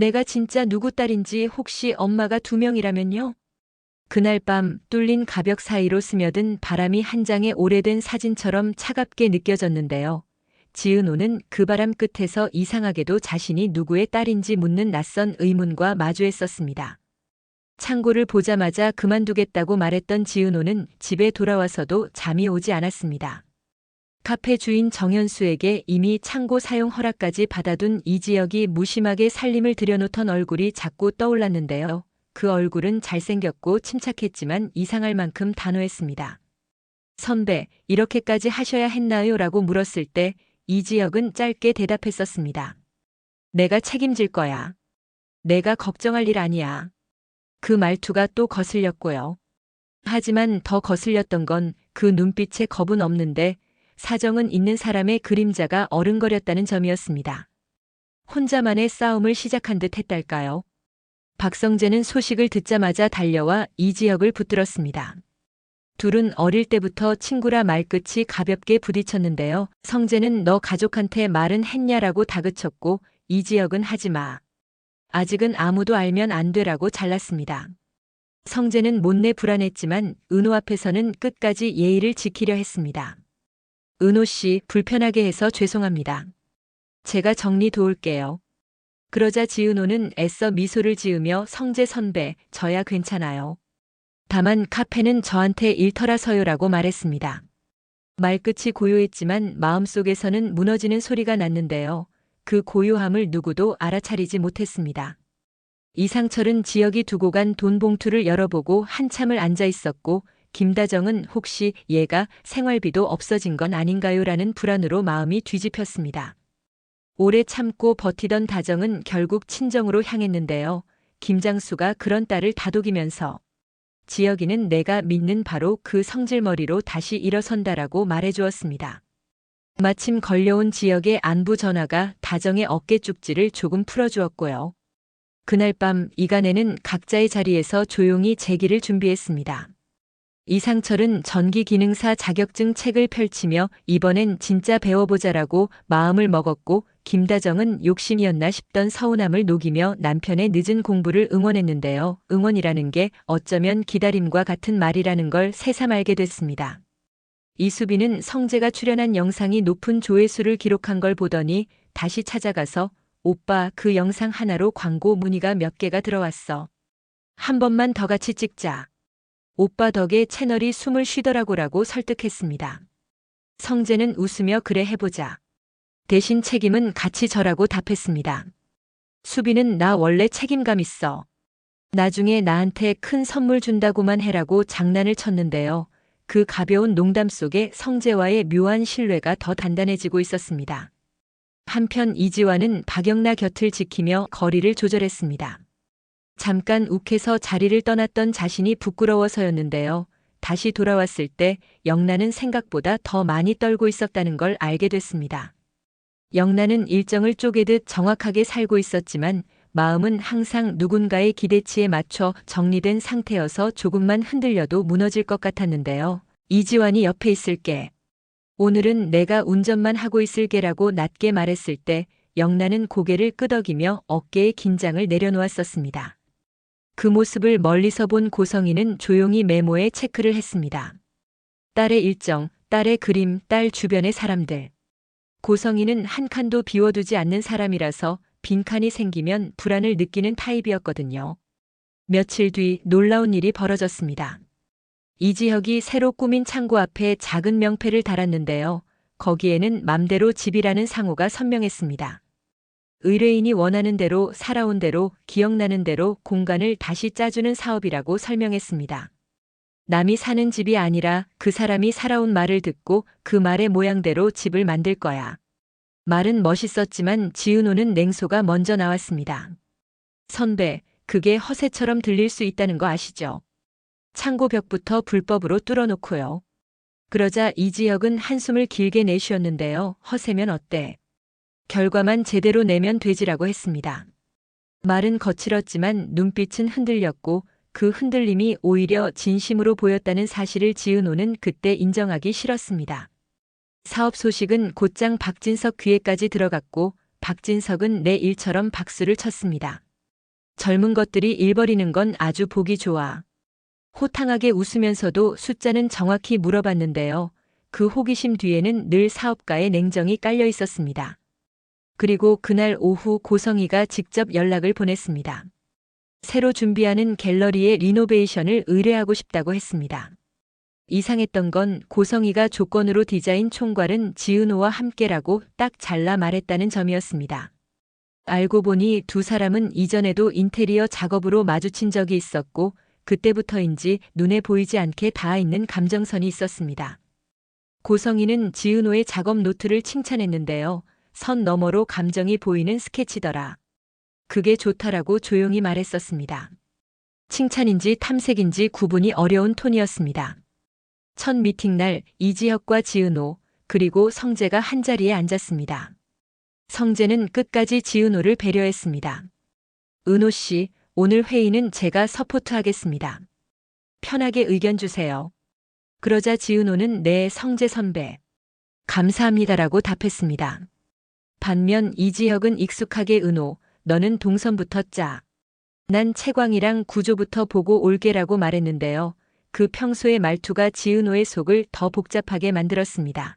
내가 진짜 누구 딸인지 혹시 엄마가 2명이라면요? 그날 밤 뚫린 가벽 사이로 스며든 바람이 한 장의 오래된 사진처럼 차갑게 느껴졌는데요. 지은호는 그 바람 끝에서 이상하게도 자신이 누구의 딸인지 묻는 낯선 의문과 마주했었습니다. 창고를 보자마자 그만두겠다고 말했던 지은호는 집에 돌아와서도 잠이 오지 않았습니다. 카페 주인 정현수에게 이미 창고 사용 허락까지 받아둔 이지혁이 무심하게 살림을 들여놓던 얼굴이 자꾸 떠올랐는데요. 그 얼굴은 잘생겼고 침착했지만 이상할 만큼 단호했습니다. 선배, 이렇게까지 하셔야 했나요? 라고 물었을 때 이지혁은 짧게 대답했었습니다. 내가 책임질 거야. 내가 걱정할 일 아니야. 그 말투가 또 거슬렸고요. 하지만 더 거슬렸던 건 그 눈빛에 겁은 없는데 사정은 있는 사람의 그림자가 어른거렸다는 점이었습니다. 혼자만의 싸움을 시작한 듯 했달까요? 박성재는 소식을 듣자마자 달려와 이지혁을 붙들었습니다. 둘은 어릴 때부터 친구라 말끝이 가볍게 부딪혔는데요. 성재는 너 가족한테 말은 했냐라고 다그쳤고 이지혁은 하지 마. 아직은 아무도 알면 안 되라고 잘랐습니다. 성재는 못내 불안했지만 은호 앞에서는 끝까지 예의를 지키려 했습니다. 은호 씨, 불편하게 해서 죄송합니다. 제가 정리 도울게요. 그러자 지은호는 애써 미소를 지으며 성재 선배, 저야 괜찮아요. 다만 카페는 저한테 일터라서요라고 말했습니다. 말끝이 고요했지만 마음속에서는 무너지는 소리가 났는데요. 그 고요함을 누구도 알아차리지 못했습니다. 이상철은 지혁이 두고 간 돈 봉투를 열어보고 한참을 앉아 있었고 김다정은 혹시 얘가 생활비도 없어진 건 아닌가요라는 불안으로 마음이 뒤집혔습니다. 오래 참고 버티던 다정은 결국 친정으로 향했는데요. 김장수가 그런 딸을 다독이면서 지혁이는 내가 믿는 바로 그 성질머리로 다시 일어선다라고 말해주었습니다. 마침 걸려온 지혁의 안부 전화가 다정의 어깨 쪽지를 조금 풀어주었고요. 그날 밤 이간에는 각자의 자리에서 조용히 제기를 준비했습니다. 이상철은 전기기능사 자격증 책을 펼치며 이번엔 진짜 배워보자라고 마음을 먹었고 김다정은 욕심이었나 싶던 서운함을 녹이며 남편의 늦은 공부를 응원했는데요. 응원이라는 게 어쩌면 기다림과 같은 말이라는 걸 새삼 알게 됐습니다. 이수빈은 성재가 출연한 영상이 높은 조회수를 기록한 걸 보더니 다시 찾아가서 오빠 그 영상 하나로 광고 문의가 몇 개가 들어왔어. 한 번만 더 같이 찍자. 오빠 덕에 채널이 숨을 쉬더라고라고 설득했습니다. 성재는 웃으며 그래 해보자. 대신 책임은 같이 져라고 답했습니다. 수빈은 나 원래 책임감 있어. 나중에 나한테 큰 선물 준다고만 해라고 장난을 쳤는데요. 그 가벼운 농담 속에 성재와의 묘한 신뢰가 더 단단해지고 있었습니다. 한편 이지화는 박영나 곁을 지키며 거리를 조절했습니다. 잠깐 욱해서 자리를 떠났던 자신이 부끄러워서였는데요. 다시 돌아왔을 때 영나는 생각보다 더 많이 떨고 있었다는 걸 알게 됐습니다. 영나는 일정을 쪼개듯 정확하게 살고 있었지만 마음은 항상 누군가의 기대치에 맞춰 정리된 상태여서 조금만 흔들려도 무너질 것 같았는데요. 이지환이 옆에 있을게. 오늘은 내가 운전만 하고 있을게라고 낮게 말했을 때 영나는 고개를 끄덕이며 어깨에 긴장을 내려놓았었습니다. 그 모습을 멀리서 본 고성이는 조용히 메모에 체크를 했습니다. 딸의 일정, 딸의 그림, 딸 주변의 사람들. 고성이는 한 칸도 비워두지 않는 사람이라서 빈칸이 생기면 불안을 느끼는 타입이었거든요. 며칠 뒤 놀라운 일이 벌어졌습니다. 이지혁이 새로 꾸민 창고 앞에 작은 명패를 달았는데요. 거기에는 맘대로 집이라는 상호가 선명했습니다. 의뢰인이 원하는 대로 살아온 대로 기억나는 대로 공간을 다시 짜주는 사업이라고 설명했습니다. 남이 사는 집이 아니라 그 사람이 살아온 말을 듣고 그 말의 모양대로 집을 만들 거야. 말은 멋있었지만 지은호는 냉소가 먼저 나왔습니다. 선배, 그게 허세처럼 들릴 수 있다는 거 아시죠? 창고 벽부터 불법으로 뚫어놓고요. 그러자 이지혁은 한숨을 길게 내쉬었는데요. 허세면 어때? 결과만 제대로 내면 되지라고 했습니다. 말은 거칠었지만 눈빛은 흔들렸고 그 흔들림이 오히려 진심으로 보였다는 사실을 지은호는 그때 인정하기 싫었습니다. 사업 소식은 곧장 박진석 귀에까지 들어갔고 박진석은 내 일처럼 박수를 쳤습니다. 젊은 것들이 일 벌이는 건 아주 보기 좋아. 호탕하게 웃으면서도 숫자는 정확히 물어봤는데요. 그 호기심 뒤에는 늘 사업가의 냉정이 깔려 있었습니다. 그리고 그날 오후 고성이가 직접 연락을 보냈습니다. 새로 준비하는 갤러리의 리노베이션을 의뢰하고 싶다고 했습니다. 이상했던 건 고성이가 조건으로 디자인 총괄은 지은호와 함께라고 딱 잘라 말했다는 점이었습니다. 알고 보니 두 사람은 이전에도 인테리어 작업으로 마주친 적이 있었고 그때부터인지 눈에 보이지 않게 닿아 있는 감정선이 있었습니다. 고성이는 지은호의 작업 노트를 칭찬했는데요. 선 너머로 감정이 보이는 스케치더라. 그게 좋다라고 조용히 말했었습니다. 칭찬인지 탐색인지 구분이 어려운 톤이었습니다. 첫 미팅 날 이지혁과 지은호 그리고 성재가 한자리에 앉았습니다. 성재는 끝까지 지은호를 배려했습니다. 은호 씨, 오늘 회의는 제가 서포트하겠습니다. 편하게 의견 주세요. 그러자 지은호는 네, 성재 선배. 감사합니다라고 답했습니다. 반면 이지혁은 익숙하게 은호, 너는 동선부터 짜. 난 채광이랑 구조부터 보고 올게라고 말했는데요. 그 평소의 말투가 지은호의 속을 더 복잡하게 만들었습니다.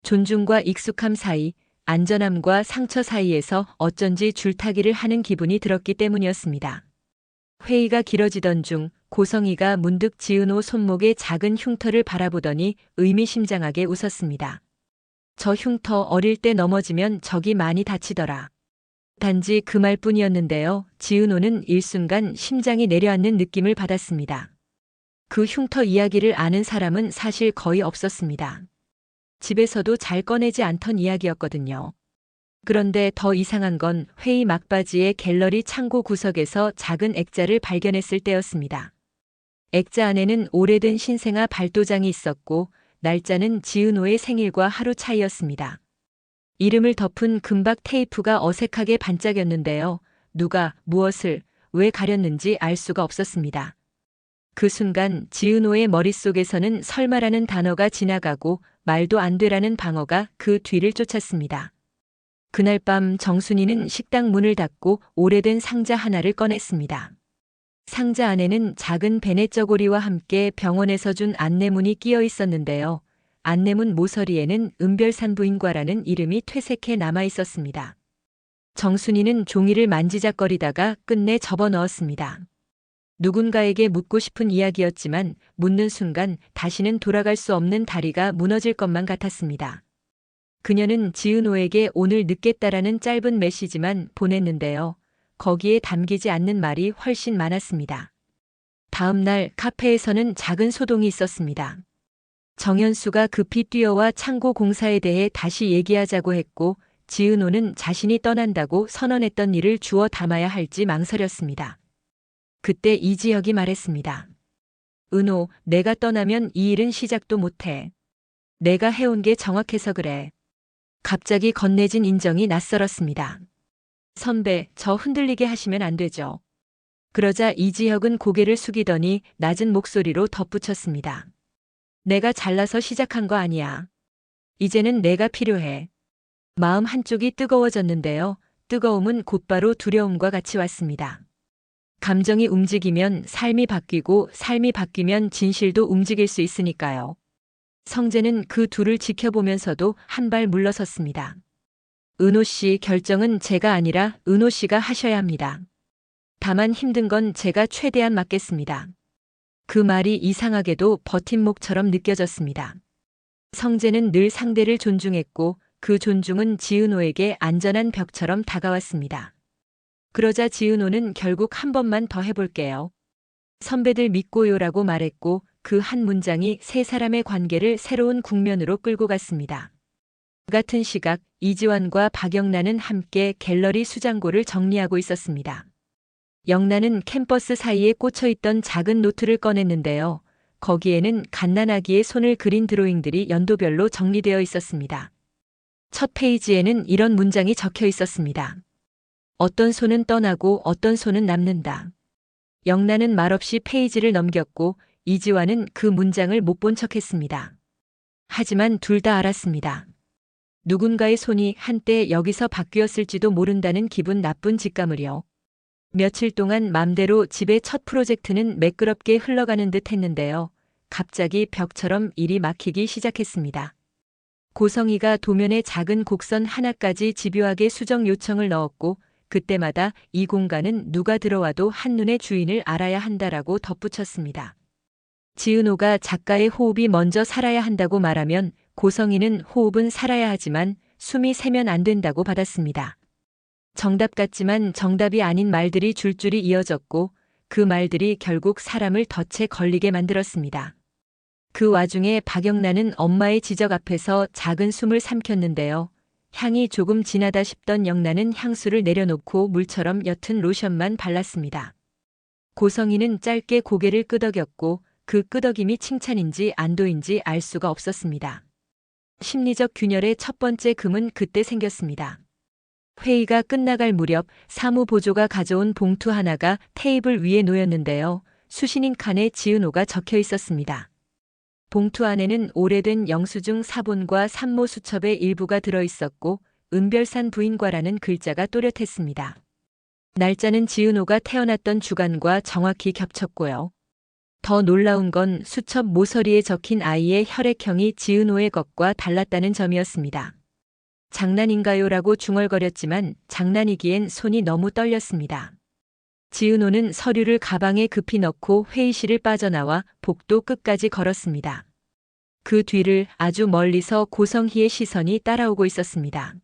존중과 익숙함 사이, 안전함과 상처 사이에서 어쩐지 줄타기를 하는 기분이 들었기 때문이었습니다. 회의가 길어지던 중 고성이가 문득 지은호 손목의 작은 흉터를 바라보더니 의미심장하게 웃었습니다. 저 흉터 어릴 때 넘어지면 적이 많이 다치더라. 단지 그 말뿐이었는데요. 지은호는 일순간 심장이 내려앉는 느낌을 받았습니다. 그 흉터 이야기를 아는 사람은 사실 거의 없었습니다. 집에서도 잘 꺼내지 않던 이야기였거든요. 그런데 더 이상한 건 회의 막바지에 갤러리 창고 구석에서 작은 액자를 발견했을 때였습니다. 액자 안에는 오래된 신생아 발도장이 있었고 날짜는 지은호의 생일과 하루 차이였습니다. 이름을 덮은 금박 테이프가 어색하게 반짝였는데요. 누가 무엇을 왜 가렸는지 알 수가 없었습니다. 그 순간 지은호의 머릿속에서는 설마라는 단어가 지나가고 말도 안 되라는 방어가 그 뒤를 쫓았습니다. 그날 밤 정순이는 식당 문을 닫고 오래된 상자 하나를 꺼냈습니다. 상자 안에는 작은 베네 저고리와 함께 병원에서 준 안내문이 끼어 있었는데요. 안내문 모서리에는 은별산부인과라는 이름이 퇴색해 남아 있었습니다. 정순이는 종이를 만지작거리다가 끝내 접어 넣었습니다. 누군가에게 묻고 싶은 이야기였지만 묻는 순간 다시는 돌아갈 수 없는 다리가 무너질 것만 같았습니다. 그녀는 지은호에게 오늘 늦겠다라는 짧은 메시지만 보냈는데요. 거기에 담기지 않는 말이 훨씬 많았습니다. 다음 날 카페에서는 작은 소동이 있었습니다. 정현수가 급히 뛰어와 창고 공사에 대해 다시 얘기하자고 했고 지은호는 자신이 떠난다고 선언했던 일을 주워 담아야 할지 망설였습니다. 그때 이지혁이 말했습니다. 은호, 내가 떠나면 이 일은 시작도 못해. 내가 해온 게 정확해서 그래. 갑자기 건네진 인정이 낯설었습니다. 선배, 저 흔들리게 하시면 안 되죠. 그러자 이지혁은 고개를 숙이더니 낮은 목소리로 덧붙였습니다. 내가 잘나서 시작한 거 아니야. 이제는 내가 필요해. 마음 한쪽이 뜨거워졌는데요. 뜨거움은 곧바로 두려움과 같이 왔습니다. 감정이 움직이면 삶이 바뀌고 삶이 바뀌면 진실도 움직일 수 있으니까요. 성재는 그 둘을 지켜보면서도 한 발 물러섰습니다. 은호 씨 결정은 제가 아니라 은호 씨가 하셔야 합니다. 다만 힘든 건 제가 최대한 맡겠습니다. 그 말이 이상하게도 버팀목처럼 느껴졌습니다. 성재는 늘 상대를 존중했고 그 존중은 지은호에게 안전한 벽처럼 다가왔습니다. 그러자 지은호는 결국 한 번만 더 해볼게요. 선배들 믿고요라고 말했고 그 한 문장이 세 사람의 관계를 새로운 국면으로 끌고 갔습니다. 같은 시각 이지환과 박영란은 함께 갤러리 수장고를 정리하고 있었습니다. 영란은 캠퍼스 사이에 꽂혀있던 작은 노트를 꺼냈는데요. 거기에는 갓난아기의 손을 그린 드로잉들이 연도별로 정리되어 있었습니다. 첫 페이지에는 이런 문장이 적혀 있었습니다. 어떤 손은 떠나고 어떤 손은 남는다. 영란은 말없이 페이지를 넘겼고 이지환은 그 문장을 못 본 척했습니다. 하지만 둘 다 알았습니다. 누군가의 손이 한때 여기서 바뀌었을지도 모른다는 기분 나쁜 직감을요. 며칠 동안 맘대로 집의 첫 프로젝트는 매끄럽게 흘러가는 듯 했는데요. 갑자기 벽처럼 일이 막히기 시작했습니다. 고성이가 도면에 작은 곡선 하나까지 집요하게 수정 요청을 넣었고, 그때마다 이 공간은 누가 들어와도 한눈에 주인을 알아야 한다라고 덧붙였습니다. 지은호가 작가의 호흡이 먼저 살아야 한다고 말하면 고성이는 호흡은 살아야 하지만 숨이 새면 안 된다고 받았습니다. 정답 같지만 정답이 아닌 말들이 줄줄이 이어졌고 그 말들이 결국 사람을 덫에 걸리게 만들었습니다. 그 와중에 박영란은 엄마의 지적 앞에서 작은 숨을 삼켰는데요. 향이 조금 진하다 싶던 영란은 향수를 내려놓고 물처럼 옅은 로션만 발랐습니다. 고성이는 짧게 고개를 끄덕였고 그 끄덕임이 칭찬인지 안도인지 알 수가 없었습니다. 심리적 균열의 첫 번째 금은 그때 생겼습니다. 회의가 끝나갈 무렵 사무보조가 가져온 봉투 하나가 테이블 위에 놓였는데요. 수신인 칸에 지은호가 적혀 있었습니다. 봉투 안에는 오래된 영수증 사본과 산모 수첩의 일부가 들어있었고 은별산 부인과라는 글자가 또렷했습니다. 날짜는 지은호가 태어났던 주간과 정확히 겹쳤고요. 더 놀라운 건 수첩 모서리에 적힌 아이의 혈액형이 지은호의 것과 달랐다는 점이었습니다. 장난인가요라고 중얼거렸지만 장난이기엔 손이 너무 떨렸습니다. 지은호는 서류를 가방에 급히 넣고 회의실을 빠져나와 복도 끝까지 걸었습니다. 그 뒤를 아주 멀리서 고성희의 시선이 따라오고 있었습니다.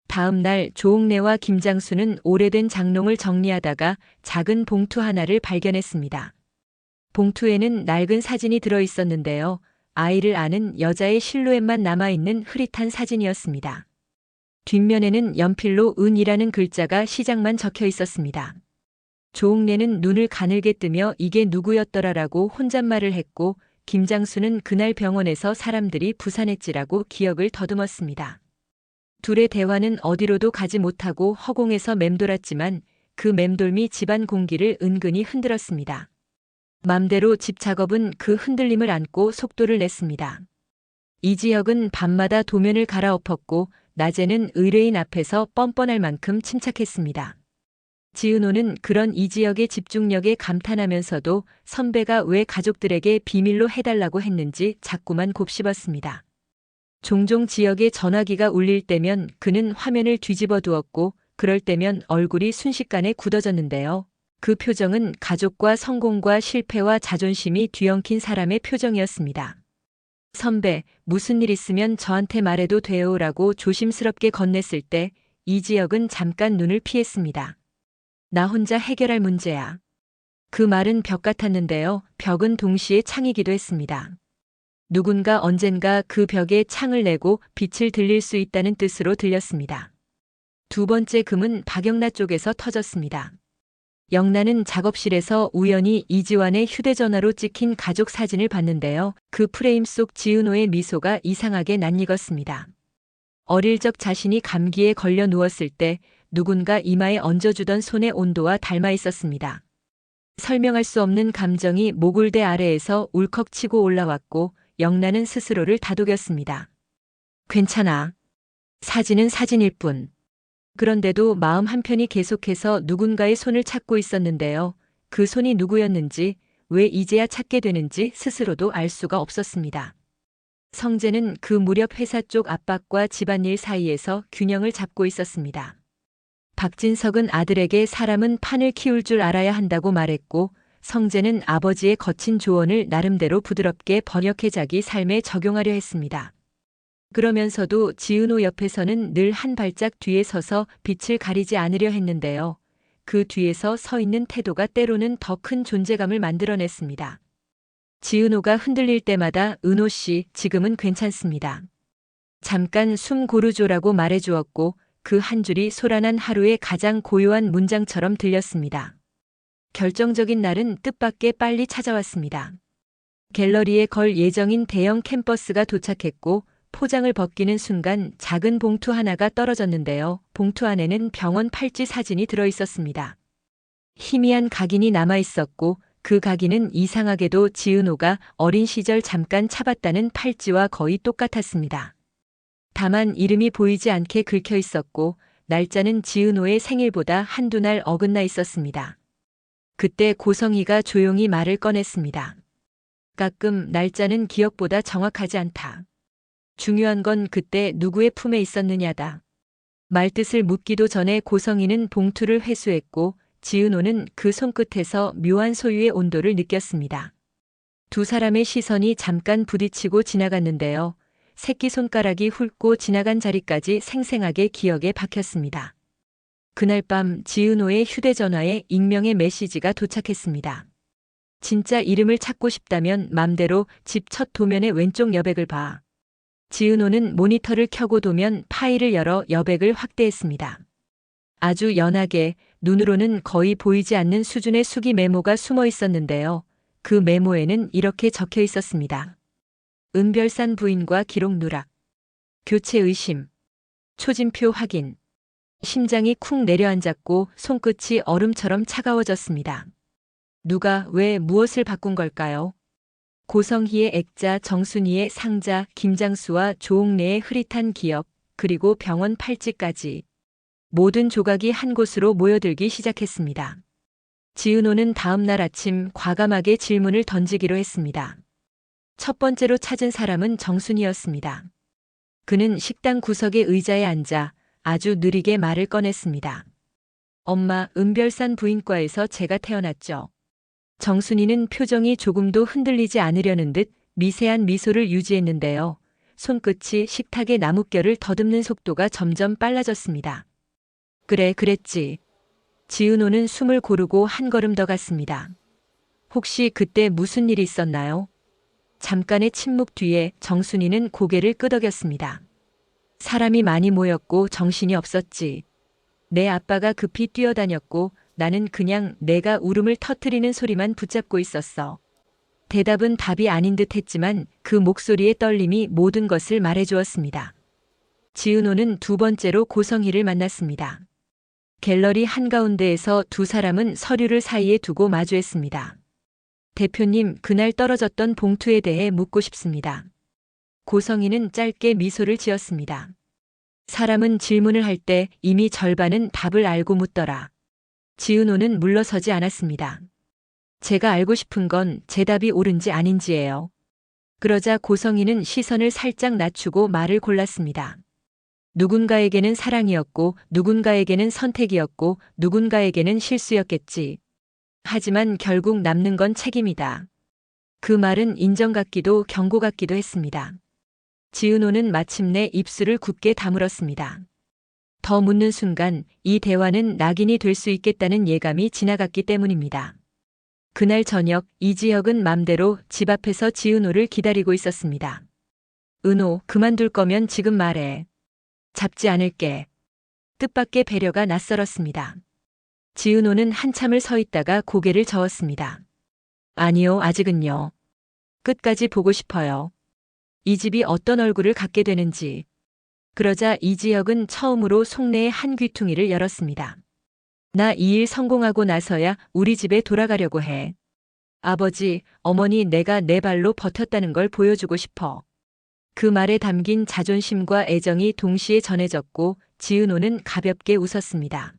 다음 날 조옥래와 김장수는 오래된 장롱을 정리하다가 작은 봉투 하나를 발견했습니다. 봉투에는 낡은 사진이 들어 있었는데요. 아이를 아는 여자의 실루엣만 남아있는 흐릿한 사진이었습니다. 뒷면에는 연필로 은이라는 글자가 시작만 적혀 있었습니다. 조옥래는 눈을 가늘게 뜨며 이게 누구였더라라고 혼잣말을 했고 김장수는 그날 병원에서 사람들이 부산했지라고 기억을 더듬었습니다. 둘의 대화는 어디로도 가지 못하고 허공에서 맴돌았지만 그 맴돌미 집안 공기를 은근히 흔들었습니다. 맘대로 집 작업은 그 흔들림을 안고 속도를 냈습니다. 이지혁은 밤마다 도면을 갈아엎었고 낮에는 의뢰인 앞에서 뻔뻔할 만큼 침착했습니다. 지은호는 그런 이지혁의 집중력에 감탄하면서도 선배가 왜 가족들에게 비밀로 해달라고 했는지 자꾸만 곱씹었습니다. 종종 지혁의 전화기가 울릴 때면 그는 화면을 뒤집어 두었고 그럴 때면 얼굴이 순식간에 굳어졌는데요. 그 표정은 가족과 성공과 실패와 자존심이 뒤엉킨 사람의 표정이었습니다. 선배, 무슨 일 있으면 저한테 말해도 돼요라고 조심스럽게 건넸을 때 이지혁은 잠깐 눈을 피했습니다. 나 혼자 해결할 문제야. 그 말은 벽 같았는데요. 벽은 동시에 창이기도 했습니다. 누군가 언젠가 그 벽에 창을 내고 빛을 들릴 수 있다는 뜻으로 들렸습니다. 두 번째 금은 박영란 쪽에서 터졌습니다. 영란은 작업실에서 우연히 이지환의 휴대전화로 찍힌 가족 사진을 봤는데요. 그 프레임 속 지은호의 미소가 이상하게 낯익었습니다. 어릴 적 자신이 감기에 걸려 누웠을 때 누군가 이마에 얹어주던 손의 온도와 닮아 있었습니다. 설명할 수 없는 감정이 모골대 아래에서 울컥치고 올라왔고 영란은 스스로를 다독였습니다. 괜찮아. 사진은 사진일 뿐. 그런데도 마음 한편이 계속해서 누군가의 손을 찾고 있었는데요. 그 손이 누구였는지, 왜 이제야 찾게 되는지 스스로도 알 수가 없었습니다. 성재는 그 무렵 회사 쪽 압박과 집안일 사이에서 균형을 잡고 있었습니다. 박진석은 아들에게 사람은 판을 키울 줄 알아야 한다고 말했고 성재는 아버지의 거친 조언을 나름대로 부드럽게 번역해 자기 삶에 적용하려 했습니다. 그러면서도 지은호 옆에서는 늘 한 발짝 뒤에 서서 빛을 가리지 않으려 했는데요. 그 뒤에서 서 있는 태도가 때로는 더 큰 존재감을 만들어냈습니다. 지은호가 흔들릴 때마다 은호 씨, 지금은 괜찮습니다. 잠깐 숨 고르죠라고 말해주었고 그 한 줄이 소란한 하루의 가장 고요한 문장처럼 들렸습니다. 결정적인 날은 뜻밖의 빨리 찾아왔습니다. 갤러리에 걸 예정인 대형 캠퍼스가 도착했고 포장을 벗기는 순간 작은 봉투 하나가 떨어졌는데요. 봉투 안에는 병원 팔찌 사진이 들어 있었습니다. 희미한 각인이 남아 있었고 그 각인은 이상하게도 지은호가 어린 시절 잠깐 차봤다는 팔찌와 거의 똑같았습니다. 다만 이름이 보이지 않게 긁혀 있었고 날짜는 지은호의 생일보다 한두 날 어긋나 있었습니다. 그때 고성희가 조용히 말을 꺼냈습니다. 가끔 날짜는 기억보다 정확하지 않다. 중요한 건 그때 누구의 품에 있었느냐다. 말뜻을 묻기도 전에 고성희는 봉투를 회수했고 지은호는 그 손끝에서 묘한 소유의 온도를 느꼈습니다. 두 사람의 시선이 잠깐 부딪히고 지나갔는데요. 새끼손가락이 훑고 지나간 자리까지 생생하게 기억에 박혔습니다. 그날 밤 지은호의 휴대전화에 익명의 메시지가 도착했습니다. 진짜 이름을 찾고 싶다면 맘대로 집 첫 도면의 왼쪽 여백을 봐. 지은호는 모니터를 켜고 도면 파일을 열어 여백을 확대했습니다. 아주 연하게 눈으로는 거의 보이지 않는 수준의 수기 메모가 숨어 있었는데요. 그 메모에는 이렇게 적혀 있었습니다. 은별산 부인과 기록 누락. 교체 의심. 초진표 확인. 심장이 쿵 내려앉았고 손끝이 얼음처럼 차가워졌습니다. 누가 왜 무엇을 바꾼 걸까요? 고성희의 액자, 정순이의 상자, 김장수와 조옥래의 흐릿한 기억, 그리고 병원 팔찌까지. 모든 조각이 한 곳으로 모여들기 시작했습니다. 지은호는 다음 날 아침 과감하게 질문을 던지기로 했습니다. 첫 번째로 찾은 사람은 정순이었습니다. 그는 식당 구석의 의자에 앉아 아주 느리게 말을 꺼냈습니다. 엄마, 은별산 부인과에서 제가 태어났죠. 정순이는 표정이 조금도 흔들리지 않으려는 듯 미세한 미소를 유지했는데요. 손끝이 식탁의 나뭇결을 더듬는 속도가 점점 빨라졌습니다. 그래, 그랬지. 지은호는 숨을 고르고 한 걸음 더 갔습니다. 혹시 그때 무슨 일이 있었나요? 잠깐의 침묵 뒤에 정순이는 고개를 끄덕였습니다. 사람이 많이 모였고 정신이 없었지. 내 아빠가 급히 뛰어다녔고 나는 그냥 내가 울음을 터뜨리는 소리만 붙잡고 있었어. 대답은 답이 아닌 듯 했지만 그 목소리의 떨림이 모든 것을 말해주었습니다. 지은호는 두 번째로 고성희를 만났습니다. 갤러리 한가운데에서 두 사람은 서류를 사이에 두고 마주했습니다. 대표님, 그날 떨어졌던 봉투에 대해 묻고 싶습니다. 고성희는 짧게 미소를 지었습니다. 사람은 질문을 할 때 이미 절반은 답을 알고 묻더라. 지은호는 물러서지 않았습니다. 제가 알고 싶은 건 제 답이 옳은지 아닌지예요. 그러자 고성희는 시선을 살짝 낮추고 말을 골랐습니다. 누군가에게는 사랑이었고 누군가에게는 선택이었고 누군가에게는 실수였겠지. 하지만 결국 남는 건 책임이다. 그 말은 인정 같기도 경고 같기도 했습니다. 지은호는 마침내 입술을 굳게 다물었습니다. 더 묻는 순간 이 대화는 낙인이 될 수 있겠다는 예감이 지나갔기 때문입니다. 그날 저녁 이지혁은 맘대로 집 앞에서 지은호를 기다리고 있었습니다. 은호, 그만둘 거면 지금 말해. 잡지 않을게. 뜻밖의 배려가 낯설었습니다. 지은호는 한참을 서 있다가 고개를 저었습니다. 아니요, 아직은요. 끝까지 보고 싶어요. 이 집이 어떤 얼굴을 갖게 되는지. 그러자 이지혁은 처음으로 속내의 한 귀퉁이를 열었습니다. 나 이 일 성공하고 나서야 우리 집에 돌아가려고 해. 아버지, 어머니, 내가 내 발로 버텼다는 걸 보여주고 싶어. 그 말에 담긴 자존심과 애정이 동시에 전해졌고 지은호는 가볍게 웃었습니다.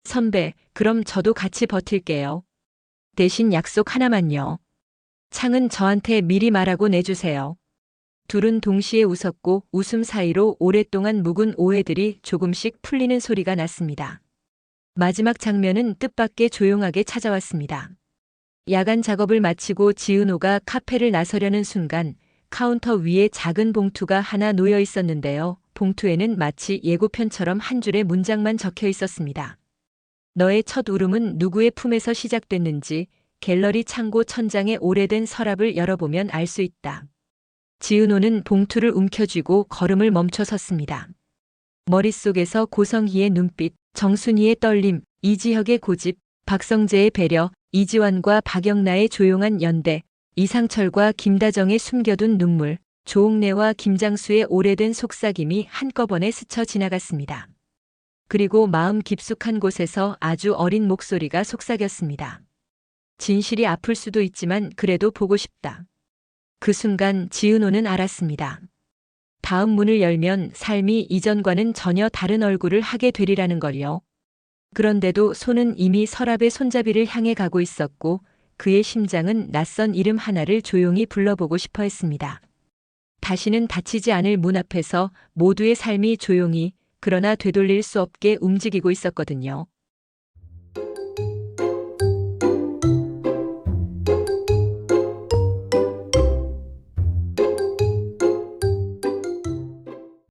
선배, 그럼 저도 같이 버틸게요. 대신 약속 하나만요. 창은 저한테 미리 말하고 내주세요. 둘은 동시에 웃었고 웃음 사이로 오랫동안 묵은 오해들이 조금씩 풀리는 소리가 났습니다. 마지막 장면은 뜻밖의 조용하게 찾아왔습니다. 야간 작업을 마치고 지은호가 카페를 나서려는 순간 카운터 위에 작은 봉투가 하나 놓여 있었는데요. 봉투에는 마치 예고편처럼 한 줄의 문장만 적혀 있었습니다. 너의 첫 울음은 누구의 품에서 시작됐는지 갤러리 창고 천장의 오래된 서랍을 열어보면 알 수 있다. 지은호는 봉투를 움켜쥐고 걸음을 멈춰 섰습니다. 머릿속에서 고성희의 눈빛, 정순이의 떨림, 이지혁의 고집, 박성재의 배려, 이지환과 박영나의 조용한 연대, 이상철과 김다정의 숨겨둔 눈물, 조옥래와 김장수의 오래된 속삭임이 한꺼번에 스쳐 지나갔습니다. 그리고 마음 깊숙한 곳에서 아주 어린 목소리가 속삭였습니다. 진실이 아플 수도 있지만 그래도 보고 싶다. 그 순간 지은호는 알았습니다. 다음 문을 열면 삶이 이전과는 전혀 다른 얼굴을 하게 되리라는 걸요. 그런데도 손은 이미 서랍의 손잡이를 향해 가고 있었고 그의 심장은 낯선 이름 하나를 조용히 불러보고 싶어 했습니다. 다시는 닫히지 않을 문 앞에서 모두의 삶이 조용히 그러나 되돌릴 수 없게 움직이고 있었거든요.